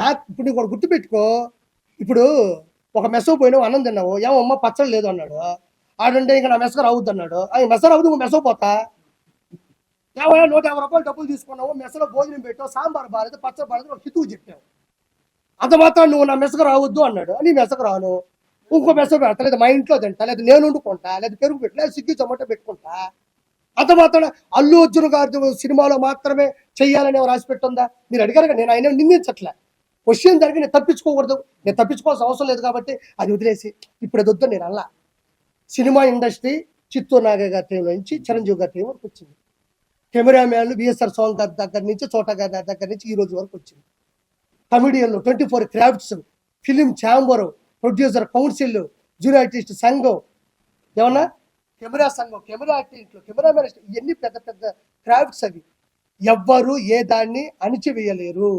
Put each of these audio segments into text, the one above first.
నాకు ఇప్పుడు నీకు ఒకటి గుర్తుపెట్టుకో. ఇప్పుడు ఒక మెసో పోయినావు, అన్నం తిన్నావు, ఏమమ్మ పచ్చడి లేదు అన్నాడు. ఆడంటే ఇంకా నా మెస రావద్దు అన్నాడు. మెస రావద్దు, నువ్వు మెసో పోతా. 150 రూపాయలు డబ్బులు తీసుకున్నావు, మెసలో భోజనం పెట్టావు, సాంబార్ బాగాలేదు, పచ్చడి బాగాలేదు, ఒక హితువు చెప్పావు. అంత మాత్రం నువ్వు నా మెసకు రావద్దు అన్నాడు. నీ మెసకు రాను, ఇంకో మెస పెడతా, లేదా మా ఇంట్లో తింటా, లేదా నేను వండుకుంటా, లేదా పెరుగు పెట్టా, లేదా సిగ్గు చమ్మట పెట్టుకుంటా. అంత మాత్రం అల్లు అర్జున్ గారి సినిమాలో మాత్రమే చెయ్యాలని రాసి పెట్టుందా? మీరు అడిగారు. నేను ఆయన నిందించట్లే. క్వశ్చన్ జరిగి నేను తప్పించుకోకూడదు, నేను తప్పించుకోవాల్సిన అవసరం లేదు కాబట్టి అది వదిలేసి ఇప్పుడు అది వద్దు. నేను అలా సినిమా ఇండస్ట్రీ చిత్తూరు నాగయ్య గారి టైం నుంచి చిరంజీవి గారి టైం వరకు వచ్చింది. కెమెరామ్యాన్లు విఎస్ఆర్ సోన్ గారి దగ్గర నుంచి, చోటా గారి దగ్గర నుంచి ఈ రోజు వరకు వచ్చింది. కమిడియన్లు, 24 crafts, film chamber, producer council, junior artist సంఘం, ఏమన్నా కెమెరా సంఘం, కెమెరా ఆర్టిస్టులు, కెమెరామెన్, ఇవన్నీ పెద్ద పెద్ద క్రాఫ్ట్స్. అవి ఎవ్వరు ఏ దాన్ని అణిచివేయలేరు.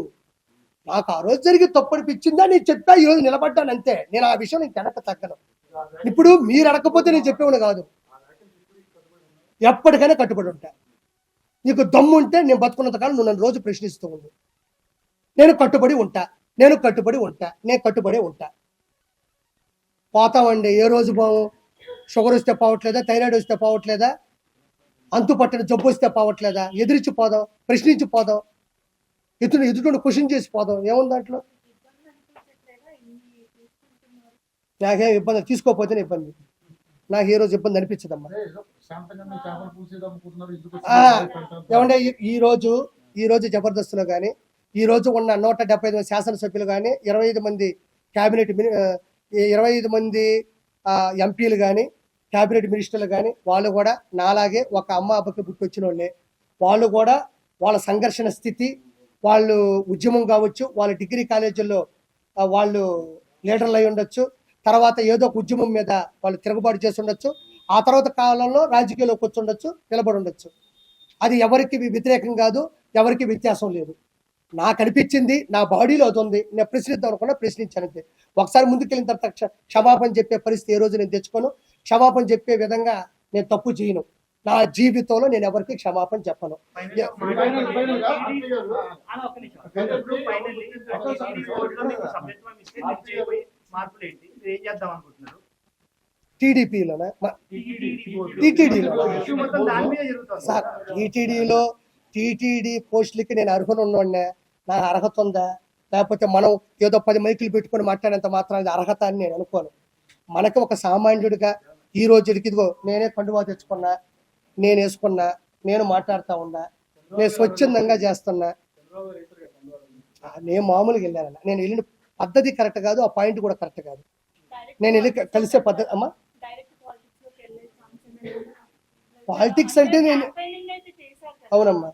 నాకు ఆ రోజు జరిగి తప్పు అనిపించిందా నేను చెప్పా, ఈ రోజు నిలబడ్డాను అంతే. నేను ఆ విషయం నేను వెనక తగ్గను. ఇప్పుడు మీరు అడగకపోతే నేను చెప్పేవాడు కాదు. ఎప్పటికైనా కట్టుబడి ఉంటా. నీకు దమ్ము ఉంటే నేను బతుకున్నంత కాలం నువ్వు నన్ను రోజు ప్రశ్నిస్తూ ఉండు. నేను కట్టుబడి ఉంటా, నేను కట్టుబడి ఉంటా, నేను కట్టుబడి ఉంటా. పోతామండి, ఏ రోజు పోవు. షుగర్ వస్తే పోవట్లేదా, థైరాయిడ్ వస్తే పోవట్లేదా, అంతు పట్టిన జబ్బు వస్తే పోవట్లేదా, ఎదిరించి పోదాం, ప్రశ్నించి పోదాం, ఎదుటి క్వశ్చన్ చేసి పోదాం. ఏముంది దాంట్లో? నాకేం ఇబ్బంది, తీసుకోకపోతేనే ఇబ్బంది. నాకు ఏ రోజు ఇబ్బంది అనిపించదమ్మా. ఏమంటే ఈ రోజు జబర్దస్త్లో కానీ, ఈ రోజు ఉన్న 175 మంది శాసనసభ్యులు కానీ, 25 మంది క్యాబినెట్ 25 మంది ఎంపీలు కానీ, క్యాబినెట్ మినిస్టర్లు కానీ, వాళ్ళు కూడా నాలాగే ఒక అమ్మ అబ్బకి పుట్టి వచ్చిన వాళ్ళే. వాళ్ళు కూడా వాళ్ళ సంఘర్షణ స్థితి, వాళ్ళు ఉద్యమం కావచ్చు, వాళ్ళ డిగ్రీ కాలేజీల్లో వాళ్ళు లీడర్లు అయి ఉండొచ్చు, తర్వాత ఏదో ఒక ఉద్యమం మీద వాళ్ళు తిరుగుబాటు చేసి ఉండొచ్చు, ఆ తర్వాత కాలంలో రాజకీయాల్లోకి వచ్చి ఉండొచ్చు, నిలబడి ఉండొచ్చు. అది ఎవరికి వ్యతిరేకం కాదు, ఎవరికి వ్యత్యాసం లేదు. నాకు అనిపించింది, నా బాడీలో అది ఉంది, నేను ప్రశ్నిద్దాం అనుకున్నా, ప్రశ్నించానంతే. ఒకసారి ముందుకెళ్ళిన తర్వాత క్షమాపణ చెప్పే పరిస్థితి ఏ రోజు నేను తెచ్చుకోను. క్షమాపణ చెప్పే విధంగా నేను తప్పు చేయను. నా జీవితంలో నేను ఎవరికి క్షమాపణ చెప్పను. టీడీపీలోనా, టీటీడీలో టీటీడీ పోస్టులకి నేను అర్హులు ఉన్నవాడినా? నాకు అర్హత ఉందా? లేకపోతే మనం ఏదో 10 మైకులు పెట్టుకొని మాట్లాడేంత మాత్రం అది అర్హత అని నేను అనుకోను. మనకి ఒక సామాన్యుడిగా ఈ రోజుకి ఇదిగో నేనే కండువా తెచ్చుకున్నా, నేను వేసుకున్నా, నేను మాట్లాడుతూ ఉన్నా, నేను స్వచ్ఛందంగా చేస్తున్నా. నేను మామూలుగా వెళ్ళానన్న, నేను వెళ్ళిన పద్ధతి కరెక్ట్ కాదు, ఆ పాయింట్ కూడా కరెక్ట్ కాదు. నేను వెళ్ళి కలిసే పద్ధతి అమ్మా. పాలిటిక్స్ అంటే నేను అవునమ్మా.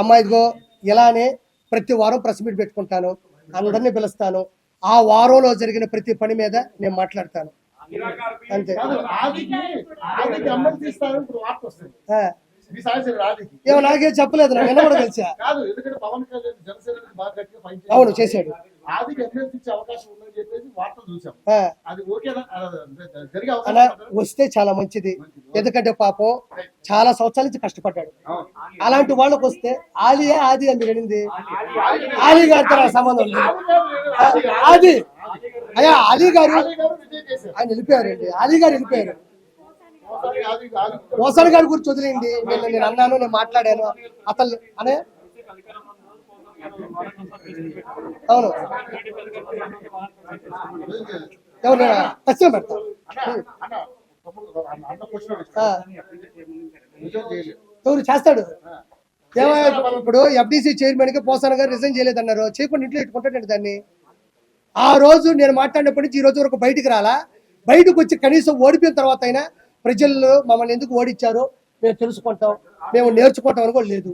అమ్మా ఇదిగో ఇలానే ప్రతి వారం ప్రెస్ మీట్ పెట్టుకుంటాను, అందరినీ పిలుస్తాను. ఆ వారంలో జరిగిన ప్రతి పని మీద నేను మాట్లాడతాను అంతే. ఏమో నాకేం చెప్పలేదు, నాకు నిన్న కూడా కలిసా. అవును చేశాడు. అలా వస్తే చాలా మంచిది, ఎందుకంటే పాపం చాలా సంవత్సరాల నుంచి కష్టపడ్డాడు. అలాంటి వాళ్ళకి వస్తే ఆలియా ఆది అని వెళ్ళింది. ఆలీ గారితో సంబంధం లేదు. ఆది అయ్యా అలీ గారు ఆయన వెళ్ళిపోయారండి. అలీ గారు వెళ్ళిపోయారు. మోసారి గారి గురించి వదిలేండి. నేను అన్నాను, నేను మాట్లాడాను అతను అనే. అవును ఎవరు ఖచ్చితంగా పెడతాను. ఎవరు చేస్తాడు? ఇప్పుడు ఎఫ్డిసి చైర్మన్ కి పోసాన గారు రిజైన్ చేయలేదన్నారు, చేయకుండా ఇంట్లో పెట్టుకుంటాడు దాన్ని. ఆ రోజు నేను మాట్లాడినప్పటి నుంచి ఈ రోజు వరకు బయటికి రాలా. బయటకు వచ్చి కనీసం ఓడిపోయిన తర్వాత అయినా ప్రజలు మమ్మల్ని ఎందుకు ఓడించారో మేము తెలుసుకుంటాం, మేము నేర్చుకుంటాం అని కూడా లేదు.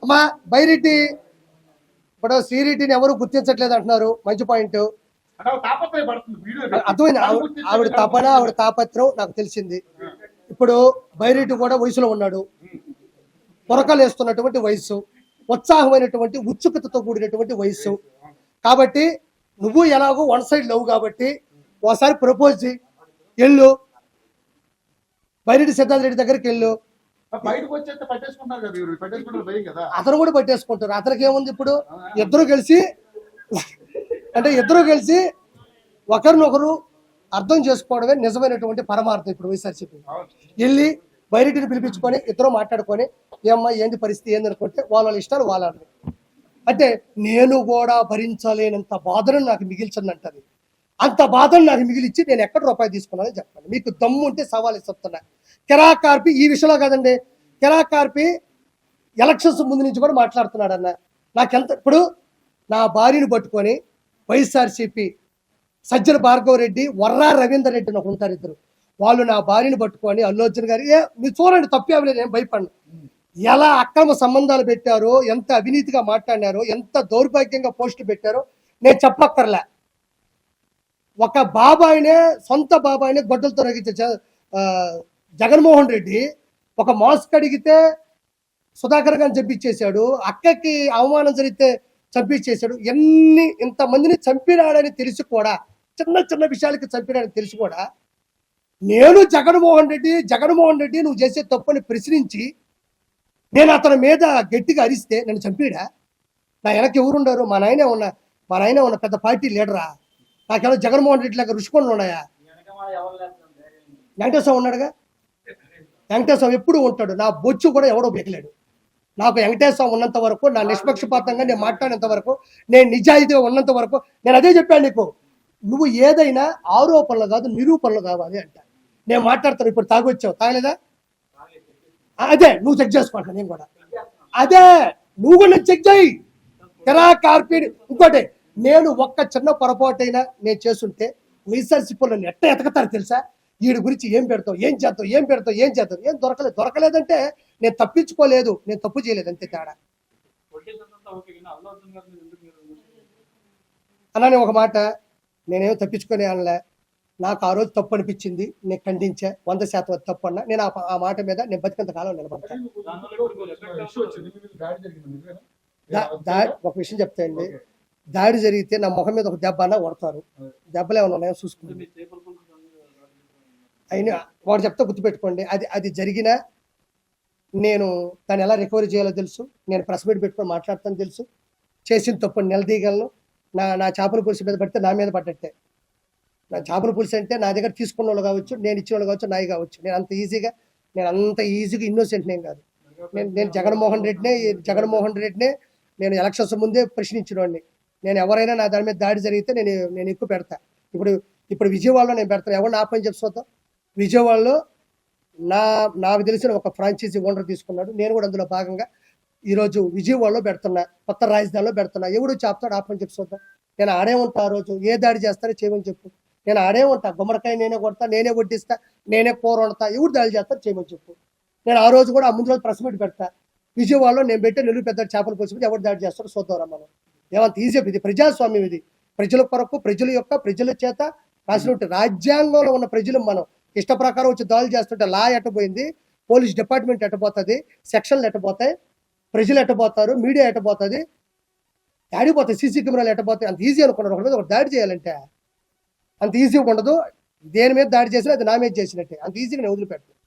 అమ్మా బైరెడ్డి ఇప్పుడు శ్రీరెడ్డిని ఎవరు గుర్తించట్లేదు అంటున్నారు, మంచి పాయింట్. అర్థమైంది. ఆవిడ తపన, ఆవిడ తాపత్రం నాకు తెలిసింది. ఇప్పుడు బైరెడ్డి కూడా వయసులో ఉన్నాడు, పొరకలు వేస్తున్నటువంటి వయసు, ఉత్సాహమైనటువంటి ఉత్సుకతతో కూడినటువంటి వయసు. కాబట్టి నువ్వు ఎలాగో 1 సైడ్ లవ్ కాబట్టి ఒకసారి ప్రపోజ్ చేయి. వెళ్ళు, బైరెడ్డి సిద్ధార్థ రెడ్డి దగ్గరికి వెళ్ళు. బయటకు వచ్చేస్తే పట్టేసుకుంటారు కదా, ఇవి పట్టేసుకుంటారు భయం కదా. అతను కూడా పట్టేసుకుంటారు. అతనికి ఏముంది ఇప్పుడు, ఇద్దరు కలిసి అంటే ఇద్దరు కలిసి ఒకరినొకరు అర్థం చేసుకోవడమే నిజమైనటువంటి పరమార్థం. ఇప్పుడు వైఎస్ఆర్సీపీ వెళ్ళి బైరెడ్డిని పిలిపించుకొని ఇద్దరు మాట్లాడుకొని ఏమ్మా ఏంది పరిస్థితి ఏంది అనుకుంటే వాళ్ళ ఇష్టాలు వాళ్ళని. అంటే నేను కూడా భరించలేనంత బాధను నాకు మిగిల్చిందంటది. అంత బాధను నాకు మిగిలిచ్చి నేను ఎక్కడ రూపాయి తీసుకున్నానని చెప్పండి. మీకు దమ్ము ఉంటే సవాల్ ఇస్తున్నా. కెరాకార్పి ఈ విషయంలో కాదండి, కెరాకార్పి ఎలక్షన్స్ ముందు నుంచి కూడా మాట్లాడుతున్నాడు అన్న. నాకెంత ఇప్పుడు నా భార్యను పట్టుకొని వైఎస్ఆర్సీపీ సజ్జల భార్గవ రెడ్డి, వర్రా రవీందర్ రెడ్డి నాకు ఉంటారు ఇద్దరు. వాళ్ళు నా భార్యను పట్టుకొని అల్లు అర్జున్ గారు మీరు చూడండి తప్పేమలేదు, నేను భయపడను. ఎలా అక్రమ సంబంధాలు పెట్టారో, ఎంత అవినీతిగా మాట్లాడినారో, ఎంత దౌర్భాగ్యంగా పోస్టులు పెట్టారో నేను చెప్పక్కర్లే. ఒక బాబాయినే, సొంత బాబాయినే గొడ్డలతో రగించే జగన్మోహన్ రెడ్డి ఒక మాస్క్ అడిగితే సుధాకర్ గారిని చంపించేశాడు, అక్కకి అవమానం జరిగితే చంపించేశాడు. ఇంతమందిని చంపినాడని తెలిసి కూడా, చిన్న చిన్న విషయాలకి చంపినాడని తెలిసి కూడా నేను జగన్మోహన్ రెడ్డి నువ్వు చేసే తప్పని ప్రశ్నించి నేను అతని మీద గట్టిగా అరిస్తే నన్ను చంపిడా? నా వెనక ఎవరుండరు? మా నాయనే ఉన్న పెద్ద పార్టీ లీడరా? నాకేమో జగన్మోహన్ రెడ్డి లాగా రుషికొండలు ఉన్నాయా? వెంకటేశ్వర ఉన్నాడుగా, వెంకటేశ్వర ఎప్పుడు ఉంటాడు. నా బొచ్చు కూడా ఎవడో బెకలేడు. నాకు వెంకటేశ్వర ఉన్నంత వరకు, నా నిష్పక్షపాతంగా నేను మాట్లాడినంత వరకు, నేను నిజాయితీగా ఉన్నంత వరకు నేను అదే చెప్పాను నీకు. నువ్వు ఏదైనా ఆరోపణలు కాదు నిరూపణలు కావాలి అంట. నేను మాట్లాడతాను. ఇప్పుడు తాగొచ్చావు, తాగలేదా? అదే నువ్వు చెక్ చేసుకోండి, నేను కూడా అదే నువ్వు కూడా చెక్ చేయి. కెరాకార్పి ఇంకోటి, నేను ఒక్క చిన్న పొరపాటైనా నేను చేస్తుంటే వైఎస్ఆర్సీపీలో ఎట్ట ఎతకతారు తెలుసా? వీడి గురించి ఏం పెడతావు, ఏం చేస్తావు. ఏం దొరకలేదంటే నేను తప్పించుకోలేదు, నేను తప్పు చేయలేదు, అంతే తేడా. అన్నా నేను ఒక మాట, నేనేమో తప్పించుకొని అనలే. నాకు ఆ రోజు తప్పు అనిపించింది, నేను ఖండించా. 100% తప్పు అన్నా. నేను ఆ మాట మీద నేను బతికంత కాలం నిలబడతాను. ఒక విషయం చెప్తాయండి, దాడి జరిగితే నా ముఖం మీద ఒక దెబ్బ అన్నా కొడతారు. దెబ్బలు ఏమన్నా ఉన్నాయో చూసుకుంటాను. అయినా వాడు చెప్తా గుర్తుపెట్టుకోండి, అది జరిగినా నేను దాన్ని ఎలా రికవరీ చేయాలో తెలుసు. నేను ప్రెస్ మీట్ పెట్టుకొని మాట్లాడతాను తెలుసు. చేసిన తప్పు నిలదీయగలను. నా చేపల పులుసు మీద పడితే నా మీద పడ్డట్టే. నా చేపల పులుసు అంటే నా దగ్గర తీసుకున్న వాళ్ళు కావచ్చు, నేను ఇచ్చిన వాళ్ళు కావచ్చు, నాయి కావచ్చు. నేను అంత ఈజీగా ఇన్నోసెంట్ నేను కాదు. నేను జగన్మోహన్ రెడ్డినే నేను ఎలక్షన్స్ ముందే ప్రశ్నించినవాడిని. నేను ఎవరైనా నా దాని మీద దాడి జరిగితే నేను ఎక్కువ పెడతా. ఇప్పుడు విజయవాడలో నేను పెడతాను. ఎవరిని ఆపని చెప్పుకోతాం. విజయవాడలో నాకు తెలిసిన ఒక ఫ్రాంచైజీ ఓనర్ తీసుకున్నాడు. నేను కూడా అందులో భాగంగా ఈరోజు విజయవాడలో పెడుతున్నా, కొత్త రాజధానిలో పెడుతున్నా. ఎవడు చెప్తాడు ఆపని చెప్పుకోద్దాం. నేను ఆడే ఉంటా. ఆ రోజు ఏ దాడి చేస్తారో చేయమని చెప్పు. నేను ఆడే ఉంటా. గుమ్మడికాయ నేనే కొడతా, నేనే వడ్డిస్తా, నేనే కూర వండుతా. ఎవరు దాడి చేస్తారో చేయమని చెప్పు. నేను ఆ రోజు కూడా ఆ ముందు రోజు ప్రెస్ మీట్ పెడతా. విజయవాడలో నేను పెట్టే నెల్లూరు పెద్ద చేపల పులుసు ఎవరు దాడి చేస్తారో చూద్దాం మనం. ఏమంత ఈజీ? ఇది ప్రజాస్వామ్యం. ఇది ప్రజల కొరకు, ప్రజల చేత రాసినట్టు రాజ్యాంగంలో ఉన్న ప్రజలు మనం ఇష్ట ప్రకారం వచ్చి దాడులు చేస్తుంటే లా ఎట్టబోయింది, పోలీస్ డిపార్ట్మెంట్ ఎట్టబోతుంది, సెక్షన్లు ఎట్టబోతాయి, ప్రజలు ఎట్టబోతారు, మీడియా ఎట్టబోతుంది, ఆడిపోతాయి, సీసీ కెమెరాలు ఎట్టబోతాయి. అంత ఈజీ అనుకున్నారు. ఒక దాడి చేయాలంటే అంత ఈజీగా ఉండదు. దేని మీద దాడి చేసినా అది నా మీద చేసినట్టే. అంత ఈజీగా నేను వదిలిపెట్టాను.